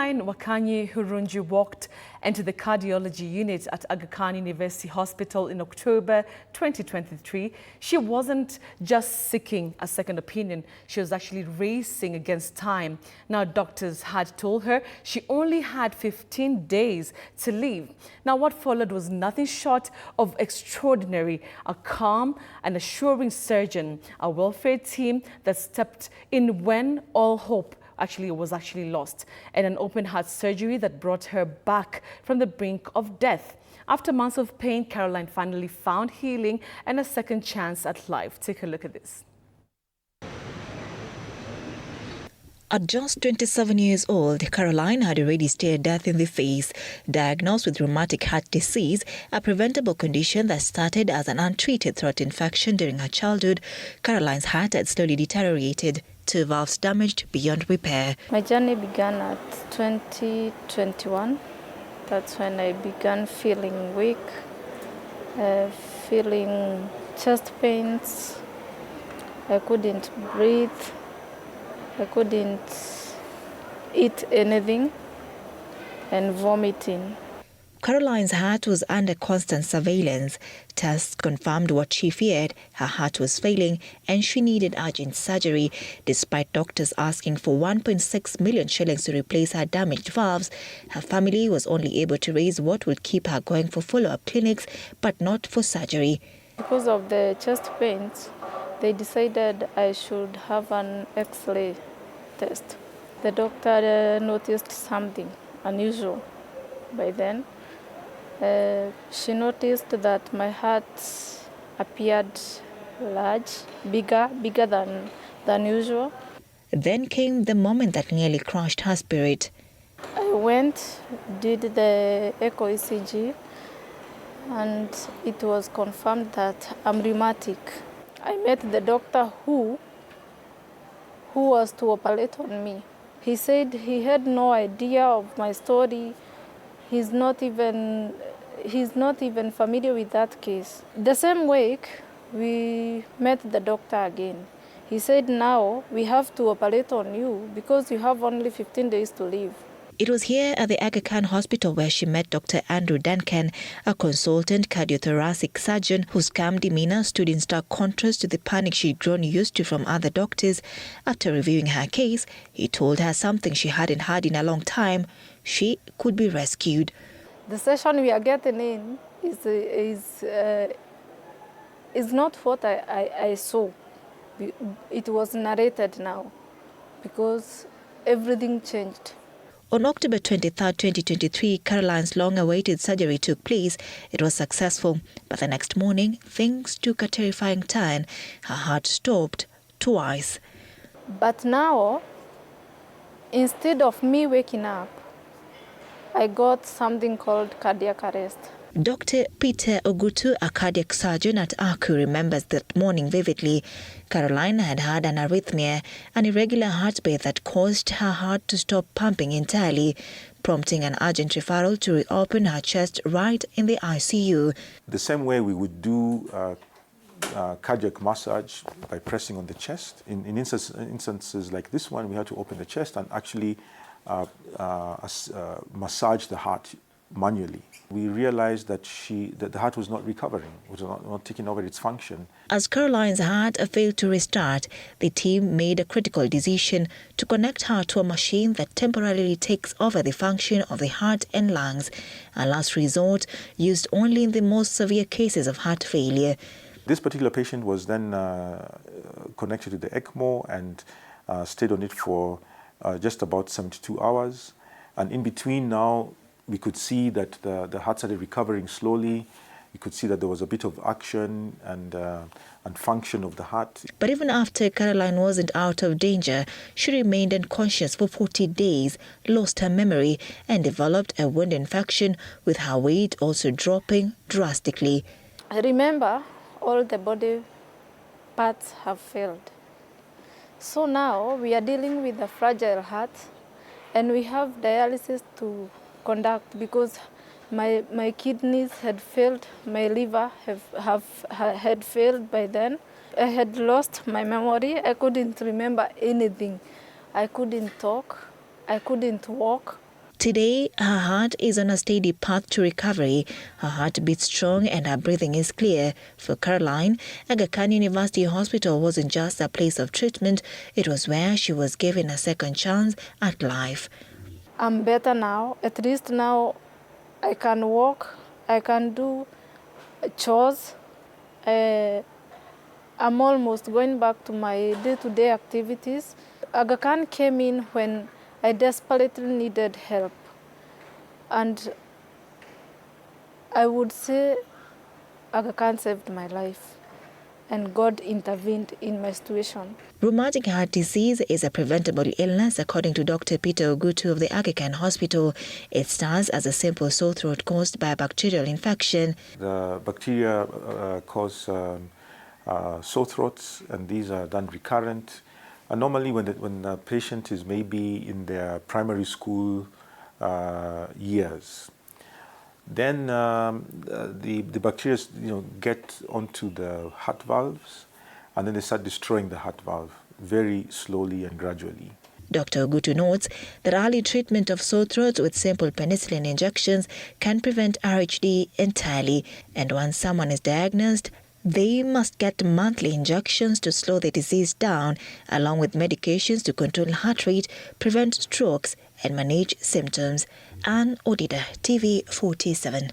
Caroline Wakanyi Hurunji walked into the cardiology unit at Aga Khan University Hospital in October 2023. She wasn't just seeking a second opinion, she was actually racing against time. Now, doctors had told her she only had 15 days to live. Now, what followed was nothing short of extraordinary. A calm and assuring surgeon, a welfare team that stepped in when all hope was lost, and an open heart surgery that brought her back from the brink of death. After months of pain, Caroline finally found healing and a second chance at life. Take a look at this. At just 27 years old, Caroline had already stared death in the face. Diagnosed with rheumatic heart disease, a preventable condition that started as an untreated throat infection during her childhood, Caroline's heart had slowly deteriorated, 2 valves damaged beyond repair. My journey began at 2021. That's when I began feeling weak, feeling chest pains. I couldn't breathe. I couldn't eat anything and vomiting. Caroline's heart was under constant surveillance. Tests confirmed what she feared. Her heart was failing and she needed urgent surgery. Despite doctors asking for 1.6 million shillings to replace her damaged valves, her family was only able to raise what would keep her going for follow-up clinics, but not for surgery. Because of the chest pains, they decided I should have an X-ray test. The doctor noticed something unusual by then. She noticed that my heart appeared large, bigger than usual. Then came the moment that nearly crushed her spirit. I went, did the echo ECG, and it was confirmed that I'm rheumatic. I met the doctor who was to operate on me. He said he had no idea of my story. He's not even familiar with that case. The same week, we met the doctor again. He said, now we have to operate on you because you have only 15 days to live. It was here at the Aga Khan Hospital where she met Dr. Andrew Duncan, a consultant cardiothoracic surgeon whose calm demeanor stood in stark contrast to the panic she'd grown used to from other doctors. After reviewing her case, he told her something she hadn't heard in a long time: she could be rescued. The session we are getting in is not what I saw. It was narrated now because everything changed. On October 23, 2023, Caroline's long-awaited surgery took place. It was successful, but the next morning, things took a terrifying turn. Her heart stopped twice. But now, instead of me waking up, I got something called cardiac arrest. Dr. Peter Ogutu, a cardiac surgeon at ACU, remembers that morning vividly. Caroline had had an arrhythmia, an irregular heartbeat that caused her heart to stop pumping entirely, prompting an urgent referral to reopen her chest right in the ICU. The same way we would do cardiac massage by pressing on the chest. In instances like this one, we had to open the chest and actually massage the heart manually. We realized that the heart was not recovering, was not taking over its function. As Caroline's heart failed to restart, the team made a critical decision to connect her to a machine that temporarily takes over the function of the heart and lungs, a last resort used only in the most severe cases of heart failure. This particular patient was then connected to the ECMO and stayed on it for just about 72 hours. And in between now, we could see that the heart started recovering slowly. You could see that there was a bit of action and function of the heart. But even after Caroline wasn't out of danger, she remained unconscious for 40 days, lost her memory, and developed a wound infection, with her weight also dropping drastically. I remember all the body parts have failed. So now we are dealing with a fragile heart, and we have dialysis to conduct because my kidneys had failed, my liver had failed by then. I had lost my memory. I couldn't remember anything. I couldn't talk. I couldn't walk. Today, her heart is on a steady path to recovery. Her heart beats strong and her breathing is clear. For Caroline, Aga Khan University Hospital wasn't just a place of treatment, it was where she was given a second chance at life. I'm better now. At least now I can walk, I can do chores. I'm almost going back to my day-to-day activities. Aga Khan came in when I desperately needed help. And I would say Aga Khan saved my life and God intervened in my situation. Rheumatic heart disease is a preventable illness, according to Dr. Peter Ogutu of the Aga Khan Hospital. It starts as a simple sore throat caused by a bacterial infection. The bacteria cause sore throats, and these are done recurrent. And normally when a patient is maybe in their primary school years, then the bacteria get onto the heart valves, and then they start destroying the heart valve very slowly and gradually. Dr. Ogutu notes that early treatment of sore throats with simple penicillin injections can prevent RHD entirely, and once someone is diagnosed, they must get monthly injections to slow the disease down, along with medications to control heart rate, prevent strokes, and manage symptoms. Anne Odida, TV 47.